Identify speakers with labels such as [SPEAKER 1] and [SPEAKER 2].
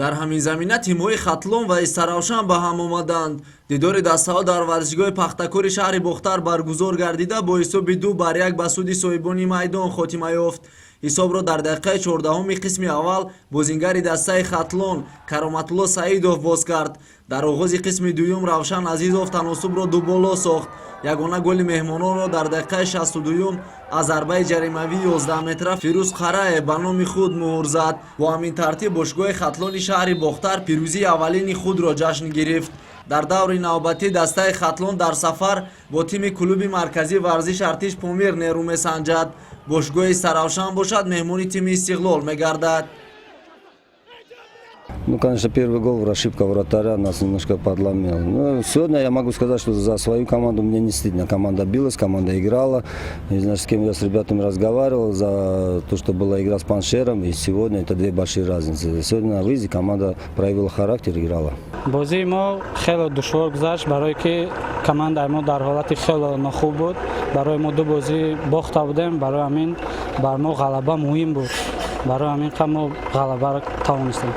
[SPEAKER 1] дар ҳамин замина тимҳои хатлон ва истаравшан ба ҳам омаданд. дидори дастаҳо дар варзишгоҳи пахтакори шаҳри бохтар баргузор гардида бо ҳисоби 2-1 ба суди соҳибони майдон хотима ёфт. ҳисобро дар дақиқаи 14-уми қисми аввал бозингари дастаи хатлон Кароматулло Саидов боз кард. дар оғози қисми дуюм Равшан Азизов таносубро дуболо сохт. ягона голи меҳмононро дар дақиқаи 62-ум аз зарбаи ҷаримавии 11 метра Фирӯз Қараев ба номи худ муҳр зад. бо ҳамин тартиб бошгоҳи хатлони шаҳри Бохтар пирӯзии аввалини худро ҷашн гирифт. дар даври навбатӣ дастаи хатлон дар сафар бо тими клуби марказии варзиш Артиш Помир нерӯ месанҷад. бошгоҳи Саравшан бошад меҳмони тими Истиқлол мегардад.
[SPEAKER 2] Ну, конечно, первый гол, ошибка вратаря нас немножко подломил. Но сегодня я могу сказать, что за свою команду мне не стыдно. Команда билась, команда играла. И, значит, с кем я с ребятами разговаривал за то, что была игра с Паншером. И сегодня это две большие разницы. Сегодня на выезде команда проявила характер и играла.
[SPEAKER 3] بازی ما خیلی دشوار گذشت برای که کماندای ما در حالت خیلی ناخوب بود. برای ما دو بازی باخته بودیم. برای همین بر ما غلبه مهم بود. برای همین که ما غلبه را توانستیم.